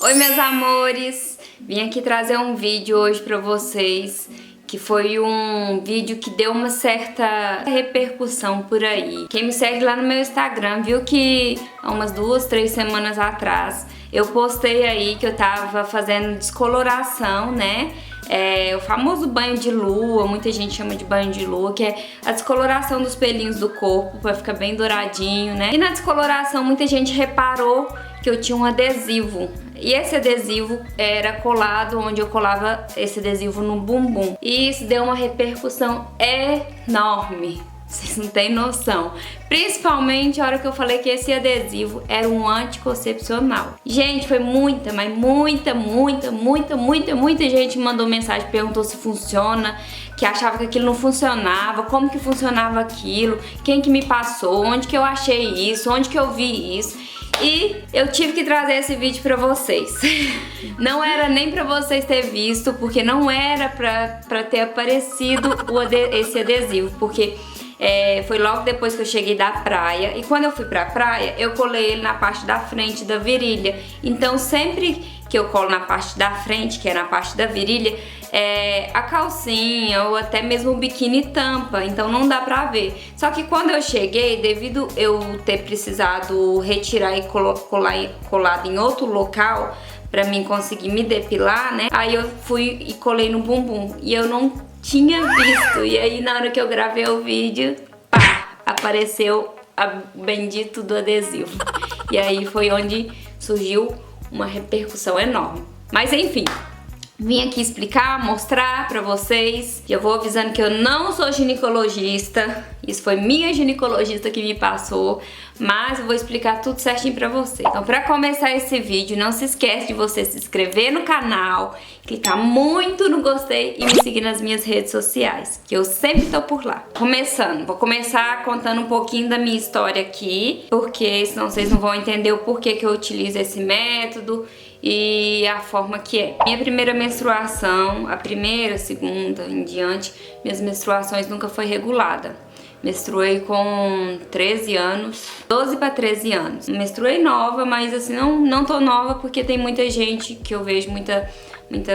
Oi meus amores, vim aqui trazer um vídeo hoje pra vocês que foi um vídeo que deu uma certa repercussão por aí. Quem me segue lá no meu Instagram viu que há umas 2, 3 semanas atrás eu postei aí que eu tava fazendo descoloração, né? O famoso banho de lua, muita gente chama de banho de lua, que é a descoloração dos pelinhos do corpo pra ficar bem douradinho, né? E na descoloração muita gente reparou que eu tinha um adesivo. E esse adesivo era colado onde eu colava esse adesivo no bumbum. E isso deu uma repercussão enorme. Vocês não têm noção. Principalmente a hora que eu falei que esse adesivo era um anticoncepcional. Gente, foi muita, mas muita gente mandou mensagem, perguntou se funciona, que achava que aquilo não funcionava, como que funcionava aquilo, quem que me passou, onde que eu achei isso, onde que eu vi isso. E eu tive que trazer esse vídeo pra vocês. Não era nem pra vocês terem visto, porque não era pra ter aparecido esse adesivo, porque foi logo depois que eu cheguei da praia. E quando eu fui pra praia, eu colei ele na parte da frente da virilha. Então sempre que eu colo na parte da frente, que é na parte da virilha, a calcinha ou até mesmo o biquíni tampa, então não dá pra ver. Só que quando eu cheguei, devido eu ter precisado retirar e colado em outro local pra mim conseguir me depilar, né? Aí eu fui e colei no bumbum e eu não tinha visto. E aí na hora que eu gravei o vídeo, pá, apareceu o bendito do adesivo. E aí foi onde surgiu uma repercussão enorme. Mas enfim, vim aqui explicar, mostrar pra vocês. Já vou avisando que eu não sou ginecologista. Isso foi minha ginecologista que me passou. Mas eu vou explicar tudo certinho pra você. Então, pra começar esse vídeo, não se esquece de você se inscrever no canal, clicar muito no gostei e me seguir nas minhas redes sociais, que eu sempre tô por lá. Vou começar contando um pouquinho da minha história aqui, porque senão vocês não vão entender o porquê que eu utilizo esse método e a forma que é. Minha primeira menstruação, a primeira, a segunda em diante, minhas menstruações nunca foi regulada. Menstruei com 13 anos, 12 para 13 anos. Menstruei nova, mas assim, não tô nova porque tem muita gente que eu vejo, muita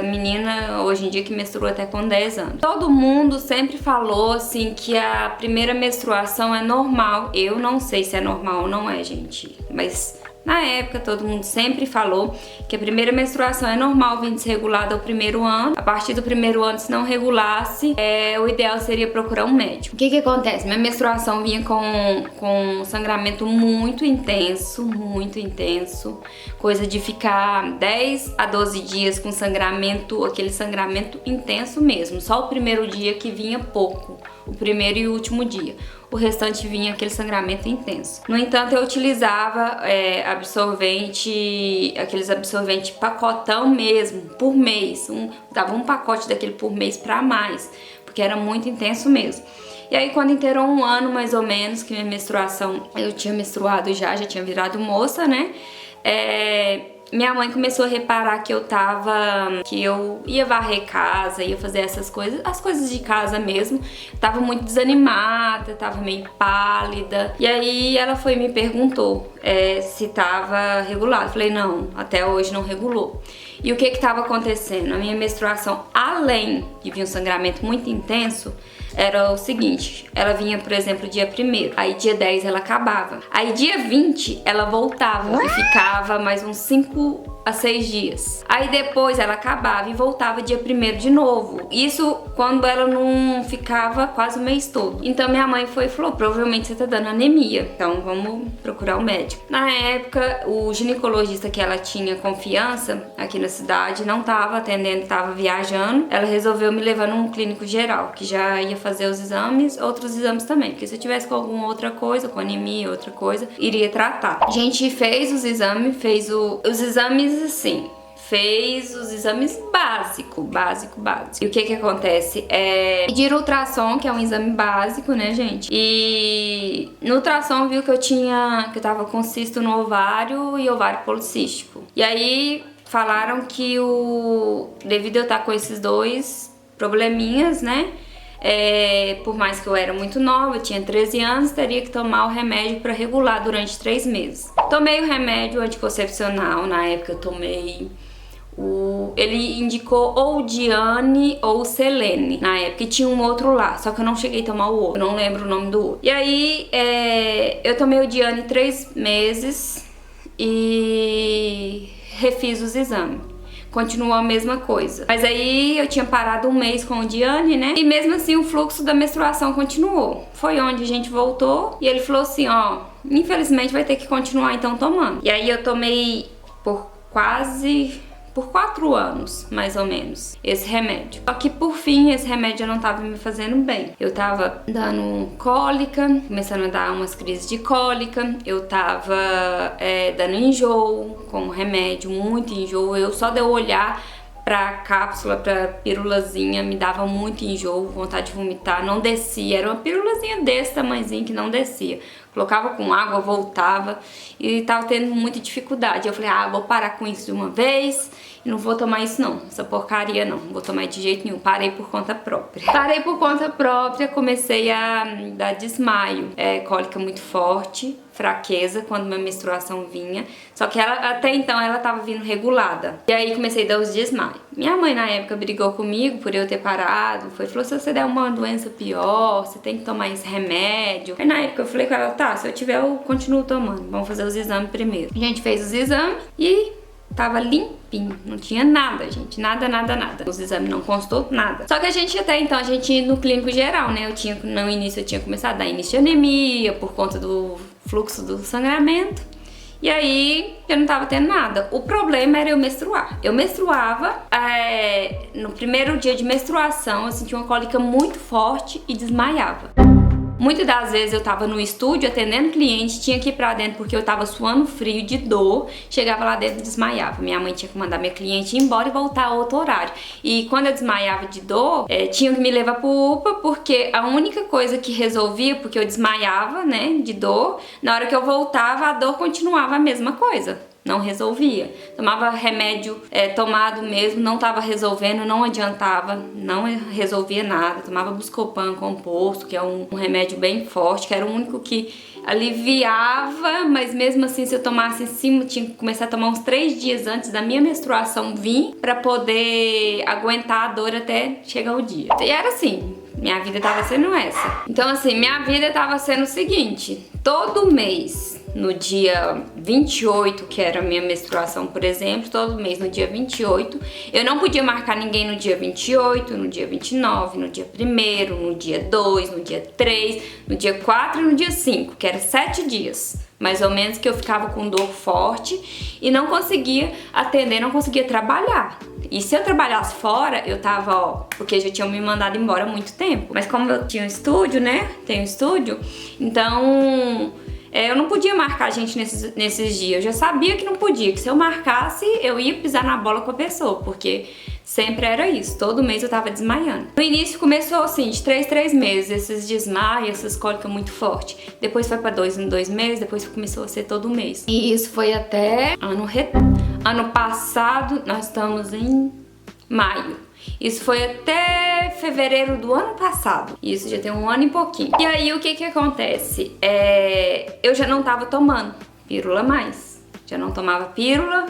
menina hoje em dia que menstrua até com 10 anos. Todo mundo sempre falou assim que a primeira menstruação é normal. Eu não sei se é normal ou não é, gente, mas na época todo mundo sempre falou que a primeira menstruação é normal, vir desregulada ao primeiro ano. A partir do primeiro ano, se não regulasse, o ideal seria procurar um médico. O que acontece? Minha menstruação vinha com um sangramento muito intenso, coisa de ficar 10 a 12 dias com sangramento, aquele sangramento intenso mesmo. Só o primeiro dia que vinha pouco, o primeiro e o último dia. O restante vinha aquele sangramento intenso. No entanto, eu utilizava aqueles absorventes pacotão mesmo, por mês. Dava um pacote daquele por mês pra mais, porque era muito intenso mesmo. E aí quando inteirou um ano mais ou menos, que minha menstruação, eu tinha menstruado já tinha virado moça, né? Minha mãe começou a reparar que eu ia varrer casa, ia fazer essas coisas, as coisas de casa mesmo. Tava muito desanimada, tava meio pálida. E aí ela foi e me perguntou se tava regulado. Falei, não, até hoje não regulou. E o que tava acontecendo? A minha menstruação, além de vir um sangramento muito intenso, era o seguinte: ela vinha, por exemplo, dia 1º, aí dia 10 ela acabava, aí dia 20 ela voltava e ficava mais uns 5 a 6 dias. Aí depois ela acabava e voltava dia 1º de novo. Isso quando ela não ficava quase o mês todo. Então minha mãe foi e falou, provavelmente você tá dando anemia, então vamos procurar um médico. Na época, o ginecologista que ela tinha confiança aqui na cidade não tava atendendo, tava viajando. Ela resolveu me levar num clínico geral, que já ia fazer os exames, outros exames também, porque se eu tivesse com alguma outra coisa, com anemia, outra coisa, iria tratar. A gente fez os exames, os exames assim, fez os exames básico. E o que acontece? Pediram ultrassom, que é um exame básico, né, gente? E no ultrassom viu que eu tava com cisto no ovário e ovário policístico. E aí falaram que devido a eu estar com esses dois probleminhas, né, por mais que eu era muito nova, eu tinha 13 anos, teria que tomar o remédio para regular durante 3 meses. Tomei o remédio anticoncepcional, na época eu tomei ele indicou ou Diane ou Selene na época, e tinha um outro lá, só que eu não cheguei a tomar o outro, eu não lembro o nome do outro. E aí eu tomei o Diane 3 meses e refiz os exames. Continuou a mesma coisa. Mas aí eu tinha parado um mês com o Diane, né? E mesmo assim o fluxo da menstruação continuou. Foi onde a gente voltou e ele falou assim, ó, infelizmente vai ter que continuar então tomando. E aí eu tomei por 4 anos, mais ou menos, esse remédio. Só que por fim, esse remédio não tava me fazendo bem. Eu tava dando cólica, começando a dar umas crises de cólica. Eu tava dando enjoo com o remédio, muito enjoo. Eu só de eu olhar pra cápsula, pra pirulazinha, me dava muito enjoo, vontade de vomitar, não descia. Era uma pirulazinha desse tamanhozinho que não descia. Colocava com água, voltava e tava tendo muita dificuldade. Eu falei, vou parar com isso de uma vez e não vou tomar isso não, essa porcaria não vou tomar de jeito nenhum. Parei por conta própria. Comecei a dar desmaio, cólica muito forte, fraqueza quando minha menstruação vinha. Só que até então ela tava vindo regulada. E aí comecei a dar os desmaios. Minha mãe na época brigou comigo por eu ter parado. Falou, se você der uma doença pior, você tem que tomar esse remédio. Aí na época eu falei com ela, tá, se eu tiver eu continuo tomando. Vamos fazer os exames primeiro. A gente fez os exames e tava limpinho, não tinha nada, gente, nada. Os exames não constou nada. Só que a gente até então, a gente ia no clínico geral, né? No início eu tinha começado a dar início de anemia por conta do fluxo do sangramento. E aí eu não tava tendo nada. O problema era eu menstruar. Eu menstruava, no primeiro dia de menstruação eu sentia uma cólica muito forte e desmaiava. Muitas das vezes eu tava no estúdio atendendo cliente, tinha que ir pra dentro porque eu tava suando frio de dor, chegava lá dentro e desmaiava. Minha mãe tinha que mandar minha cliente ir embora e voltar a outro horário. E quando eu desmaiava de dor, tinha que me levar pro UPA, porque a única coisa que resolvia, porque eu desmaiava, né, de dor, na hora que eu voltava a dor continuava a mesma coisa. Não resolvia. Tomava remédio tomado mesmo, não estava resolvendo, não adiantava, não resolvia nada. Tomava Buscopan composto, que é um remédio bem forte, que era o único que aliviava, mas mesmo assim, se eu tomasse em cima, tinha que começar a tomar uns 3 dias antes da minha menstruação vir, pra poder aguentar a dor até chegar o dia. E era assim, minha vida tava sendo essa. Então assim, minha vida tava sendo o seguinte, todo mês, no dia 28, que era a minha menstruação, por exemplo, todo mês no dia 28, eu não podia marcar ninguém no dia 28, no dia 29, no dia 1º, no dia 2, no dia 3, no dia 4 e no dia 5, que era 7 dias, mais ou menos, que eu ficava com dor forte e não conseguia atender, não conseguia trabalhar. E se eu trabalhasse fora, eu tava, porque já tinham me mandado embora há muito tempo. Mas como eu tinha um estúdio, né, tenho um estúdio, então eu não podia marcar gente nesses dias. Eu já sabia que não podia, que se eu marcasse, eu ia pisar na bola com a pessoa, porque sempre era isso, todo mês eu tava desmaiando. No início começou assim, de 3 meses, esses desmaios, essas cólicas muito fortes. Depois foi pra 2 em 2 meses, depois começou a ser todo mês. E isso foi até ano passado, nós estamos em maio. Isso foi até fevereiro do ano passado. Isso já tem 1 ano e pouquinho. E aí o que acontece? Eu já não tava tomando pílula mais. Já não tomava pílula.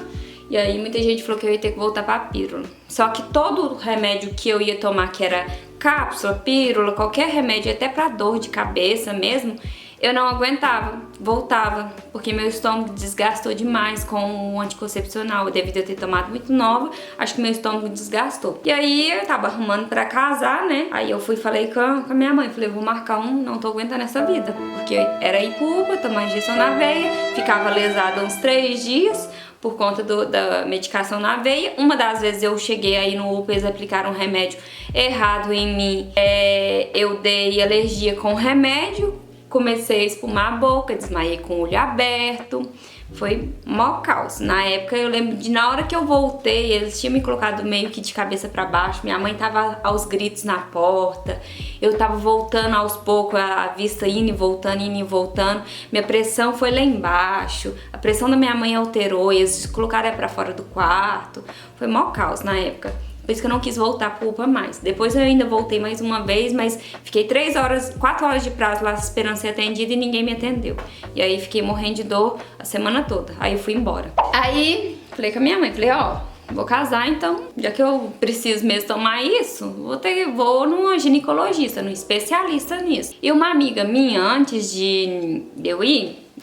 E aí muita gente falou que eu ia ter que voltar pra pílula. Só que todo remédio que eu ia tomar, que era cápsula, pílula, qualquer remédio, até pra dor de cabeça mesmo, eu não aguentava, voltava, porque meu estômago desgastou demais com o anticoncepcional. Devido a eu ter tomado muito nova, acho que meu estômago desgastou. E aí eu tava arrumando pra casar, né? Aí eu falei com a minha mãe, falei, vou marcar não tô aguentando essa vida. Porque era ir pro UPA, tomar injeção na veia, ficava lesada uns 3 dias, por conta da medicação na veia. Uma das vezes eu cheguei aí no UPA, eles aplicaram um remédio errado em mim. Eu dei alergia com o remédio, comecei a espumar a boca, desmaiei com o olho aberto. Foi mó caos. Na época eu lembro de na hora que eu voltei, eles tinham me colocado meio que de cabeça pra baixo. Minha mãe tava aos gritos na porta. Eu tava voltando aos poucos, a vista indo e voltando. Minha pressão foi lá embaixo. A pressão da minha mãe alterou e eles colocaram ela pra fora do quarto. Foi mó caos na época. por isso que eu não quis voltar pro UPA mais. Depois eu ainda voltei mais uma vez, mas fiquei 4 horas de prazo lá esperando ser atendida e ninguém me atendeu. E aí fiquei morrendo de dor a semana toda. Aí eu fui embora. Aí falei com a minha mãe, falei, ó, vou casar então, já que eu preciso mesmo tomar isso, vou numa ginecologista, num especialista nisso. E uma amiga minha, antes de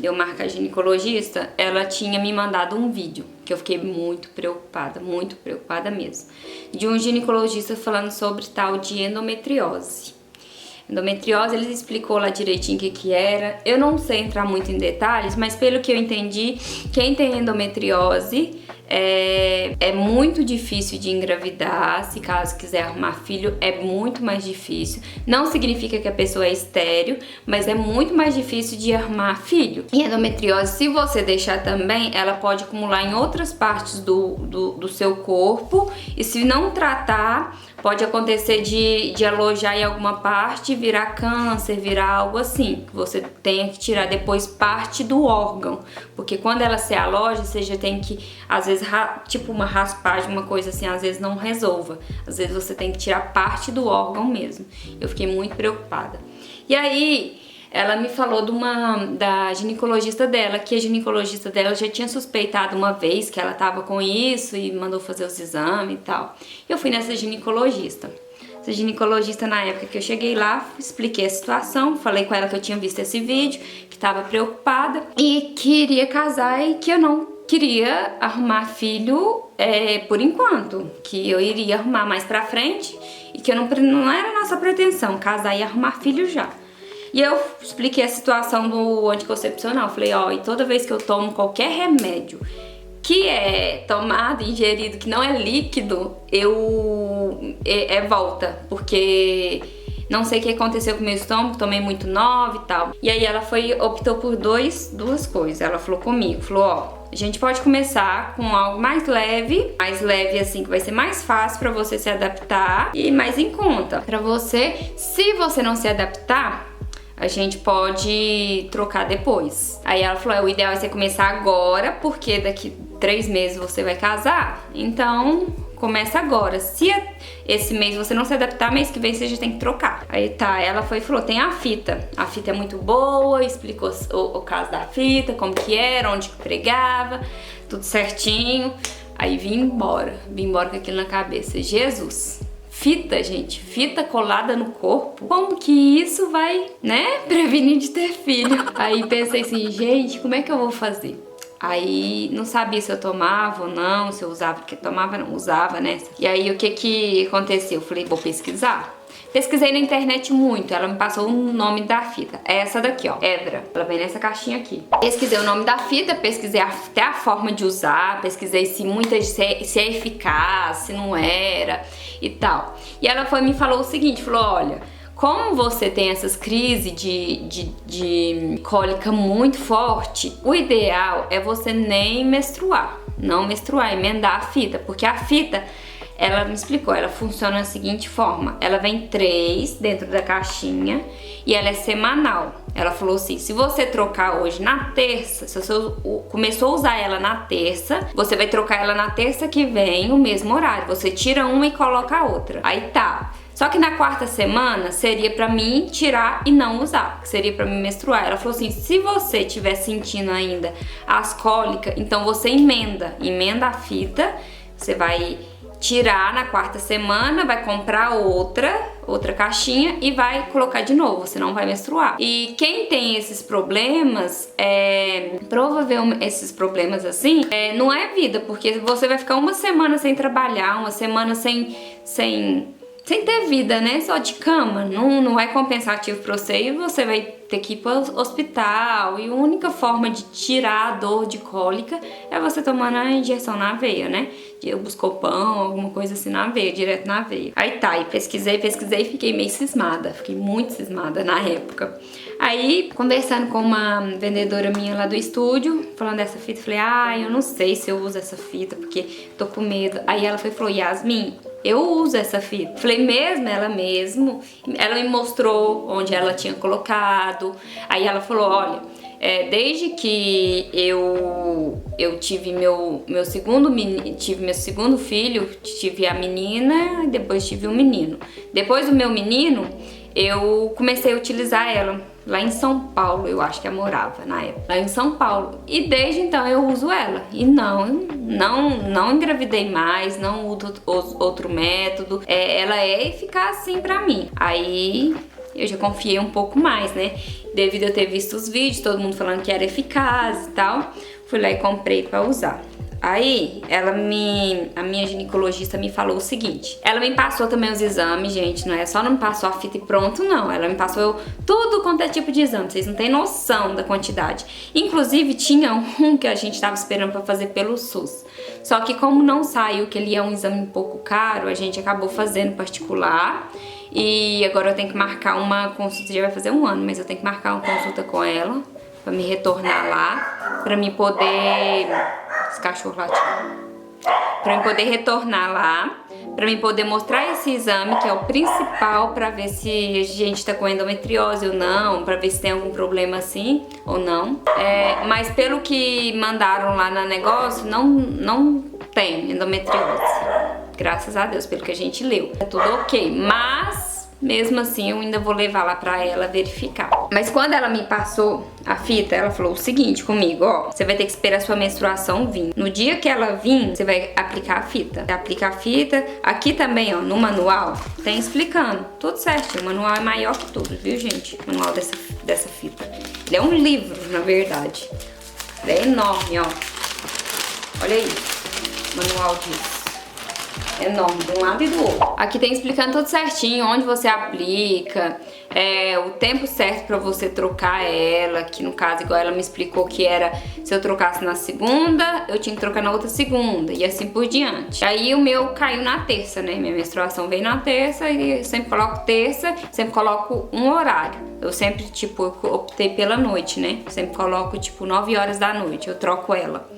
eu marcar ginecologista, ela tinha me mandado um vídeo, que eu fiquei muito preocupada mesmo, de um ginecologista falando sobre tal de endometriose. Endometriose, ele explicou lá direitinho o que era. Eu não sei entrar muito em detalhes, mas pelo que eu entendi, quem tem endometriose é muito difícil de engravidar. Se caso quiser arrumar filho, é muito mais difícil. Não significa que a pessoa é estéril, mas é muito mais difícil de arrumar filho. E endometriose, se você deixar também, ela pode acumular em outras partes do seu corpo. E se não tratar, pode acontecer de alojar em alguma parte, virar câncer, virar algo assim. Você tem que tirar depois parte do órgão. Porque quando ela se aloja, você já tem que, às vezes, tipo uma raspagem, uma coisa assim, às vezes não resolva. Às vezes você tem que tirar parte do órgão mesmo. Eu fiquei muito preocupada. E aí, ela me falou da ginecologista dela, que a ginecologista dela já tinha suspeitado uma vez que ela tava com isso e mandou fazer os exames e tal. Eu fui nessa ginecologista. Essa ginecologista, na época que eu cheguei lá, expliquei a situação, falei com ela que eu tinha visto esse vídeo, que tava preocupada e queria casar e que eu não queria arrumar filho por enquanto, que eu iria arrumar mais pra frente e que não era nossa pretensão casar e arrumar filho já. E eu expliquei a situação do anticoncepcional. Falei, ó, e toda vez que eu tomo qualquer remédio que é tomado, ingerido, que não é líquido, volta. Porque não sei o que aconteceu com o meu estômago, tomei muito nova e tal. E aí ela optou por duas coisas. Ela falou comigo, falou, ó, a gente pode começar com algo mais leve assim, que vai ser mais fácil pra você se adaptar e mais em conta pra você. Se você não se adaptar, a gente pode trocar depois. Aí ela falou, o ideal é você começar agora, porque daqui 3 meses você vai casar, então começa agora. Se esse mês você não se adaptar, mês que vem você já tem que trocar. Aí tá, ela foi e falou, tem a fita é muito boa, explicou o caso da fita, como que era, onde que pregava, tudo certinho. Aí vim embora com aquilo na cabeça. Jesus! Fita, gente, fita colada no corpo. Como que isso vai, né, prevenir de ter filho? Aí pensei assim, gente, como é que eu vou fazer? Aí não sabia se eu tomava ou não, se eu usava, porque tomava não, usava, né? E aí o que aconteceu? Eu falei, vou pesquisar. Pesquisei na internet muito, ela me passou o nome da fita. É essa daqui, ó, Evra. Ela vem nessa caixinha aqui. Pesquisei o nome da fita, pesquisei até a forma de usar, pesquisei se é eficaz, se não era e tal. E ela me falou o seguinte, falou, olha, como você tem essas crises de cólica muito forte, o ideal é você nem menstruar, não menstruar, emendar a fita, porque a fita, ela me explicou, ela funciona da seguinte forma, ela vem 3 dentro da caixinha e ela é semanal. Ela falou assim, se você trocar hoje na terça, se você começou a usar ela na terça, você vai trocar ela na terça que vem, o mesmo horário, você tira uma e coloca a outra. Aí tá. Só que na 4ª semana seria pra mim tirar e não usar, seria pra mim menstruar. Ela falou assim, se você estiver sentindo ainda as cólicas, então você emenda a fita, você vai tirar na 4ª semana, vai comprar outra caixinha e vai colocar de novo, você não vai menstruar. E quem tem esses problemas, provavelmente esses problemas assim, não é vida, porque você vai ficar uma semana sem trabalhar, uma semana sem ter vida, né? Só de cama. Não é compensativo pra você e você vai ter que ir pro hospital. E a única forma de tirar a dor de cólica é você tomando a injeção na veia, né? De Buscopan, alguma coisa assim na veia, direto na veia. Aí tá, e pesquisei e fiquei meio cismada. Fiquei muito cismada na época. Aí, conversando com uma vendedora minha lá do estúdio, falando dessa fita, falei, eu não sei se eu uso essa fita, porque tô com medo. Aí ela falou, Yasmin, eu uso essa fita. Falei, ela me mostrou onde ela tinha colocado. Aí ela falou, olha, desde que eu tive meu segundo filho, tive a menina e depois tive o menino. Depois do meu menino, eu comecei a utilizar ela lá em São Paulo, eu acho que eu morava na época, lá em São Paulo. E desde então eu uso ela. E não engravidei mais, não uso outro método. Ela é eficaz sim pra mim. Aí eu já confiei um pouco mais, né? Devido a eu ter visto os vídeos, todo mundo falando que era eficaz e tal, fui lá e comprei pra usar. Aí, a minha ginecologista me falou o seguinte, ela me passou também os exames, gente, não é só não me passou a fita e pronto, não. Ela me passou tudo quanto é tipo de exame, vocês não têm noção da quantidade. Inclusive, tinha um que a gente tava esperando pra fazer pelo SUS. Só que como não saiu, que ele é um exame um pouco caro, a gente acabou fazendo particular. E agora eu tenho que marcar uma consulta, já vai fazer um ano, mas eu tenho que marcar uma consulta com ela pra me retornar lá, pra me poder... Esse cachorro latindo. Pra eu poder retornar lá, pra mim poder mostrar esse exame, que é o principal, pra ver se a gente tá com endometriose ou não, pra ver se tem algum problema assim ou não. Mas pelo que mandaram lá no negócio, não tem endometriose. Graças a Deus, pelo que a gente leu. É tudo ok, mas... mesmo assim, eu ainda vou levar lá pra ela verificar. Mas quando ela me passou a fita, ela falou o seguinte comigo, ó. Você vai ter que esperar a sua menstruação vir. No dia que ela vir, você vai aplicar a fita. Você aplica a fita. Aqui também, ó, no manual, tem explicando. Tudo certinho. O manual é maior que tudo, viu, gente? O manual dessa fita. Ele é um livro, na verdade. Ele é enorme, ó. Olha aí. O manual disso. Enorme, de um lado e do outro. Aqui tem explicando tudo certinho, onde você aplica, o tempo certo pra você trocar ela, que no caso, igual ela me explicou que era, se eu trocasse na segunda, eu tinha que trocar na outra segunda, e assim por diante. Aí o meu caiu na terça, né, minha menstruação veio na terça, e eu sempre coloco terça, sempre coloco um horário. Eu sempre, tipo, eu optei pela noite, né, sempre coloco, tipo, 9 horas da noite, eu troco ela.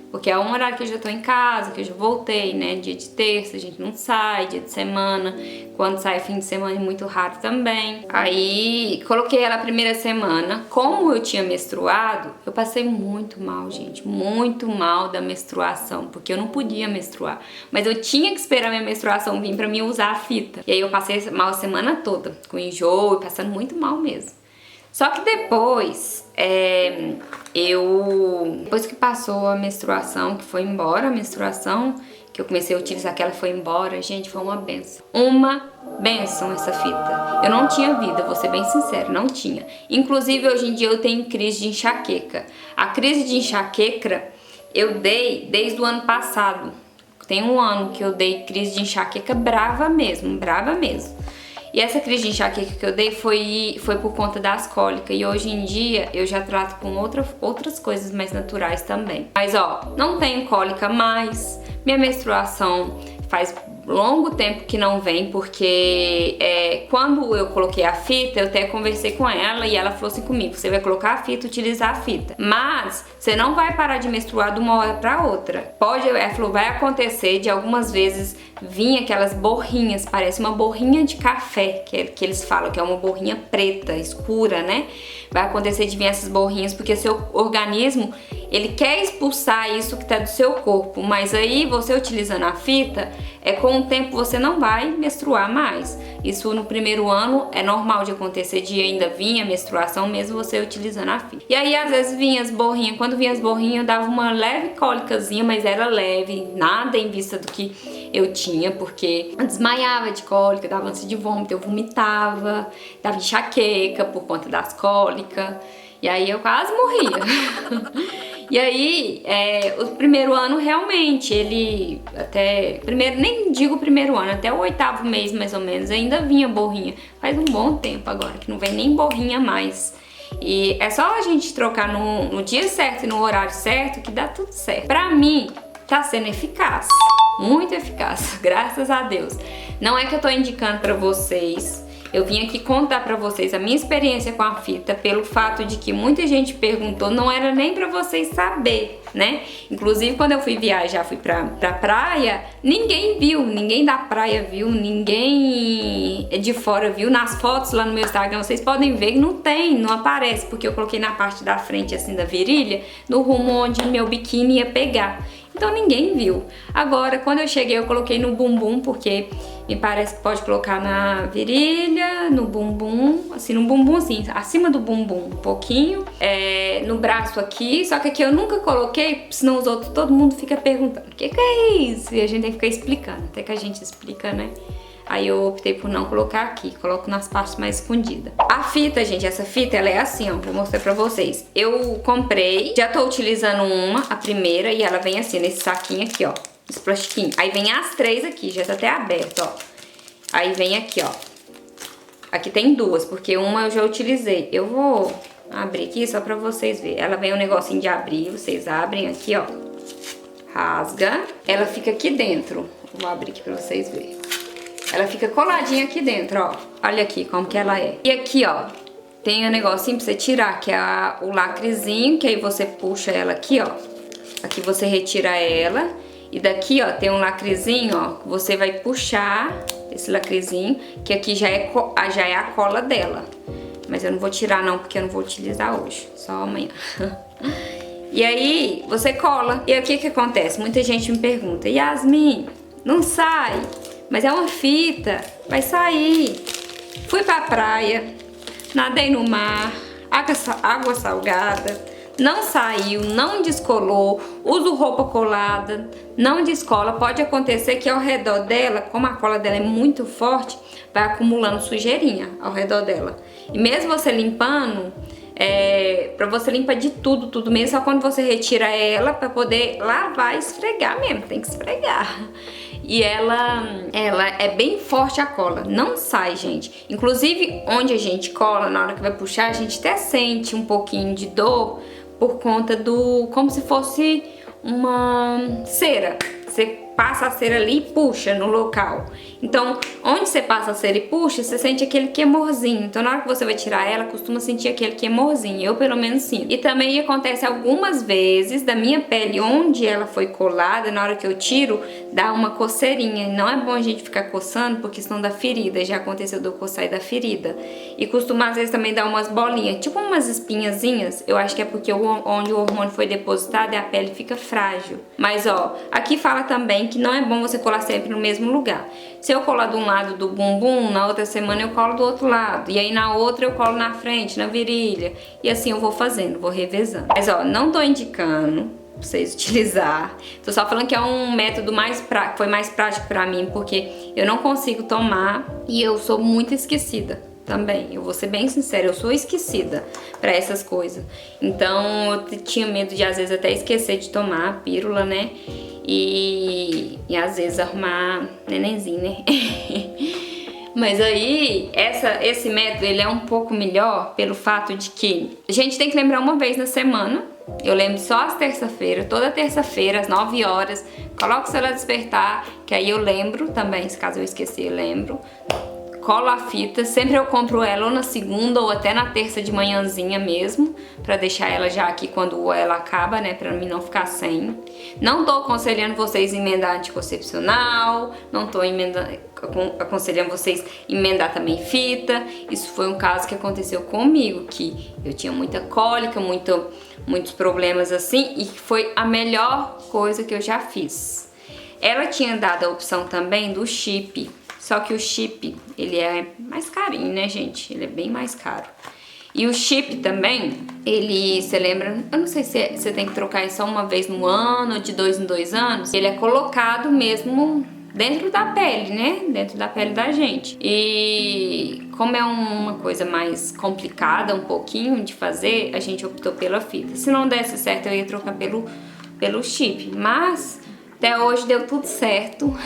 Porque é um horário que eu já tô em casa, que eu já voltei, né? Dia de terça, a gente não sai, dia de semana. Quando sai fim de semana é muito raro também. Aí, coloquei ela a primeira semana. Como eu tinha menstruado, eu passei muito mal, gente. Muito mal da menstruação, porque eu não podia menstruar. Mas eu tinha que esperar minha menstruação vir pra mim usar a fita. E aí eu passei mal a semana toda, com enjoo e passando muito mal mesmo. Só que depois, depois que passou a menstruação, que foi embora a menstruação, que eu comecei a utilizar, que ela foi embora, gente, foi uma benção. Uma benção essa fita. Eu não tinha vida, vou ser bem sincera, não tinha. Inclusive, hoje em dia eu tenho crise de enxaqueca. A crise de enxaqueca eu dei desde o ano passado. Tem um ano que eu dei crise de enxaqueca brava mesmo, brava mesmo. E essa crise de enxaqueca que eu dei foi por conta das cólicas. E hoje em dia eu já trato com outras coisas mais naturais também. Mas ó, não tenho cólica mais. Minha menstruação faz longo tempo que não vem, porque quando eu coloquei a fita, eu até conversei com ela e ela falou assim comigo: você vai colocar a fita, utilizar a fita, mas você não vai parar de menstruar de uma hora pra outra. Ela falou, vai acontecer de algumas vezes vir aquelas borrinhas, parece uma borrinha de café, que eles falam que é uma borrinha preta, escura, né? Vai acontecer de vir essas borrinhas porque seu organismo, ele quer expulsar isso que tá do seu corpo, mas aí você utilizando a fita, com o tempo você não vai menstruar mais. Isso no primeiro ano é normal de acontecer, de ainda vir a menstruação mesmo você utilizando a fita. E aí às vezes vinha as borrinhas, quando vinha as borrinhas eu dava uma leve cólicazinha, mas era leve, nada em vista do que eu tinha, porque eu desmaiava de cólica, dava ânsia de vômito, eu vomitava, dava enxaqueca por conta das cólicas, e aí eu quase morria. E aí, o primeiro ano realmente, ele nem digo o primeiro ano, até o 8º mês mais ou menos, ainda vinha borrinha. Faz um bom tempo agora que não vem nem borrinha mais. E é só a gente trocar no dia certo e no horário certo que dá tudo certo. Pra mim, tá sendo eficaz, muito eficaz, graças a Deus. Não é que eu tô indicando pra vocês Eu vim aqui contar pra vocês a minha experiência com a fita, pelo fato de que muita gente perguntou, não era nem pra vocês saber, né? Inclusive quando eu fui viajar, fui pra praia, ninguém viu, ninguém da praia viu, ninguém de fora viu. Nas fotos lá no meu Instagram, vocês podem ver que não aparece, porque eu coloquei na parte da frente, assim, da virilha, no rumo onde meu biquíni ia pegar. Então ninguém viu. Agora, quando eu cheguei, eu coloquei no bumbum, porque me parece que pode colocar na virilha, no bumbum, assim, no bumbumzinho, acima do bumbum, um pouquinho, no braço aqui, só que aqui eu nunca coloquei, senão os outros, todo mundo fica perguntando, o que é isso? E a gente tem que ficar explicando, até que a gente explica, né? Aí eu optei por não colocar aqui, coloco nas partes mais escondidas. A fita, gente, essa fita, ela é assim, ó, vou mostrar pra vocês. Eu comprei, já tô utilizando a primeira, e ela vem assim, nesse saquinho aqui, ó, esse plastiquinho. Aí vem as 3 aqui, já tá até aberto, ó. Aí vem aqui, ó. Aqui tem 2, porque uma eu já utilizei. Eu vou abrir aqui só pra vocês verem. Ela vem um negocinho de abrir, vocês abrem aqui, ó. Rasga. Ela fica aqui dentro. Vou abrir aqui pra vocês verem. Ela fica coladinha aqui dentro, ó. Olha aqui como que ela é. E aqui, ó, tem um negocinho pra você tirar, que é o lacrezinho, que aí você puxa ela aqui, ó. Aqui você retira ela. E daqui, ó, tem um lacrezinho, ó, que você vai puxar esse lacrezinho, que aqui já é a cola dela. Mas eu não vou tirar não, porque eu não vou utilizar hoje, só amanhã. E aí, você cola. E aí, o que que acontece? Muita gente me pergunta, Yasmin, não sai? Mas é uma fita, vai sair. Fui pra praia, nadei no mar, água salgada, não saiu, não descolou, uso roupa colada, não descola. Pode acontecer que ao redor dela, como a cola dela é muito forte, vai acumulando sujeirinha ao redor dela. E mesmo você limpando, pra você limpar de tudo mesmo, só quando você retira ela pra poder lavar e esfregar mesmo, tem que esfregar. E ela é bem forte a cola, não sai, gente. Inclusive, onde a gente cola, na hora que vai puxar, a gente até sente um pouquinho de dor por conta como se fosse uma cera. Você passa a cera ali e puxa no local. Então, onde você passa a cera e puxa, você sente aquele queimorzinho. Então, na hora que você vai tirar ela, costuma sentir aquele queimorzinho. Eu, pelo menos, sinto. E também acontece algumas vezes da minha pele, onde ela foi colada, na hora que eu tiro, dá uma coceirinha. Não é bom a gente ficar coçando, porque senão dá ferida. Já aconteceu de eu coçar e dar ferida. E costuma, às vezes, também dar umas bolinhas, tipo umas espinhazinhas. Eu acho que é porque onde o hormônio foi depositado, a pele fica frágil. Mas, ó, aqui fala também que não é bom você colar sempre no mesmo lugar. Se eu colar de um lado do bumbum, na outra semana eu colo do outro lado. E aí na outra eu colo na frente, na virilha. E assim eu vou fazendo, vou revezando. Mas ó, não tô indicando pra vocês utilizar. Tô só falando que é um método que foi mais prático pra mim, porque eu não consigo tomar e eu sou muito esquecida também. Eu vou ser bem sincera, eu sou esquecida pra essas coisas. Então eu tinha medo de às vezes até esquecer de tomar a pílula, né? E às vezes arrumar nenenzinho, né? Mas aí, esse método, ele é um pouco melhor pelo fato de que a gente tem que lembrar uma vez na semana. Eu lembro só às terça-feira, toda terça-feira, às 9 horas. Coloco o celular despertar, que aí eu lembro também, se caso eu esquecer, eu lembro. Colo a fita, sempre eu compro ela ou na segunda ou até na terça de manhãzinha mesmo, pra deixar ela já aqui quando ela acaba, né, pra mim não ficar sem. Não tô aconselhando vocês emendar anticoncepcional, não tô aconselhando vocês emendar também fita. Isso foi um caso que aconteceu comigo, que eu tinha muita cólica, muitos problemas assim, e foi a melhor coisa que eu já fiz. Ela tinha dado a opção também do chip. Só que o chip, ele é mais carinho, né, gente? Ele é bem mais caro. E o chip também, você lembra? Eu não sei se você tem que trocar isso só uma vez no ano, ou de 2 em 2 anos. Ele é colocado mesmo dentro da pele, né? Dentro da pele da gente. E como é uma coisa mais complicada, um pouquinho de fazer, a gente optou pela fita. Se não desse certo, eu ia trocar pelo chip. Mas Até hoje deu tudo certo.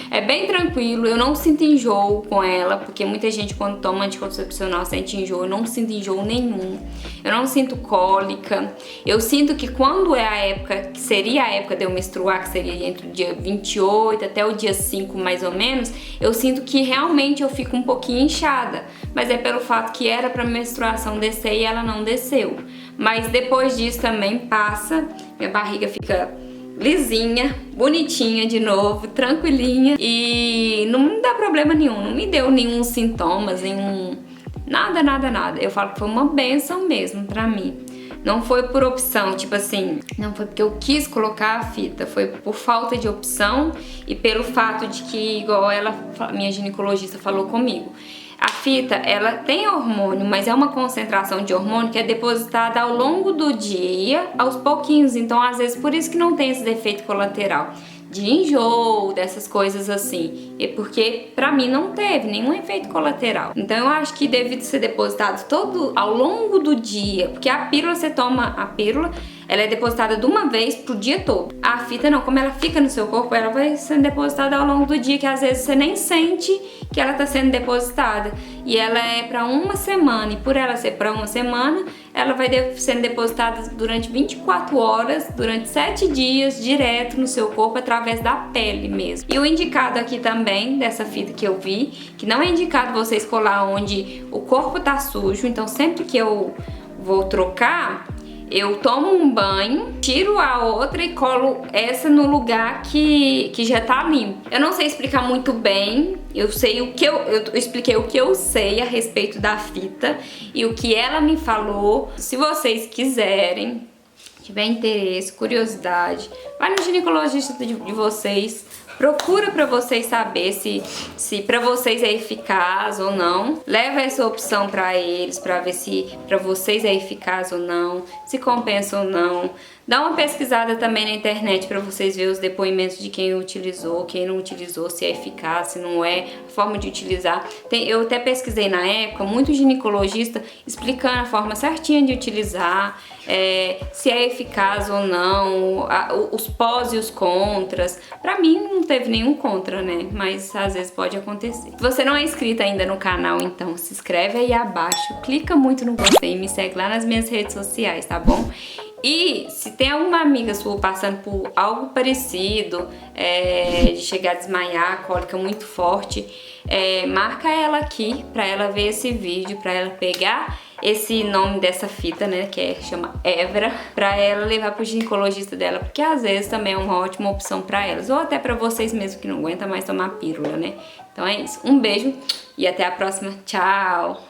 É bem tranquilo, eu não sinto enjoo com ela, porque muita gente quando toma anticoncepcional sente enjoo. Eu não sinto enjoo nenhum. Eu não sinto cólica. Eu sinto que quando é a época, que seria a época de eu menstruar, que seria entre o dia 28 até o dia 5 mais ou menos, eu sinto que realmente eu fico um pouquinho inchada. Mas é pelo fato que era pra menstruação descer e ela não desceu. Mas depois disso também passa, minha barriga fica lisinha, bonitinha de novo, tranquilinha e não me dá problema nenhum, não me deu nenhum sintomas, nada, nada, nada. Eu falo que foi uma benção mesmo pra mim. Não foi por opção, tipo assim, não foi porque eu quis colocar a fita, foi por falta de opção e pelo fato de que, igual ela, minha ginecologista falou comigo, a fita, ela tem hormônio, mas é uma concentração de hormônio que é depositada ao longo do dia, aos pouquinhos. Então, às vezes, por isso que não tem esse efeito colateral de enjoo, dessas coisas assim. E porque, pra mim, não teve nenhum efeito colateral. Então, eu acho que devido ser depositado todo ao longo do dia, porque a pílula, você toma a pílula, ela é depositada de uma vez pro dia todo. A fita não, como ela fica no seu corpo, ela vai sendo depositada ao longo do dia, que às vezes você nem sente que ela tá sendo depositada. E ela é pra uma semana, e por ela ser pra uma semana, ela vai sendo depositada durante 24 horas, durante 7 dias, direto no seu corpo, através da pele mesmo. E o indicado aqui também, dessa fita que eu vi, que não é indicado você escolar onde o corpo tá sujo, então sempre que eu vou trocar, eu tomo um banho, tiro a outra e colo essa no lugar que já tá limpo. Eu não sei explicar muito bem, eu expliquei o que eu sei a respeito da fita e o que ela me falou. Se vocês quiserem, tiver interesse, curiosidade, vai no ginecologista de vocês. Procura pra vocês saber se pra vocês é eficaz ou não. Leva essa opção pra eles pra ver se pra vocês é eficaz ou não, se compensa ou não. Dá uma pesquisada também na internet pra vocês verem os depoimentos de quem utilizou, quem não utilizou, se é eficaz, se não é, a forma de utilizar. Eu até pesquisei na época, muito ginecologista explicando a forma certinha de utilizar, se é eficaz ou não, os pós e os contras. Pra mim não teve nenhum contra, né? Mas às vezes pode acontecer. Se você não é inscrito ainda no canal, então se inscreve aí abaixo, clica muito no gostei e me segue lá nas minhas redes sociais, tá bom? E se tem alguma amiga sua passando por algo parecido, de chegar a desmaiar, cólica muito forte, marca ela aqui pra ela ver esse vídeo, pra ela pegar esse nome dessa fita, né, que chama Evra, pra ela levar pro ginecologista dela, porque às vezes também é uma ótima opção pra elas, ou até pra vocês mesmo que não aguentam mais tomar pílula, né? Então é isso, um beijo e até a próxima, tchau!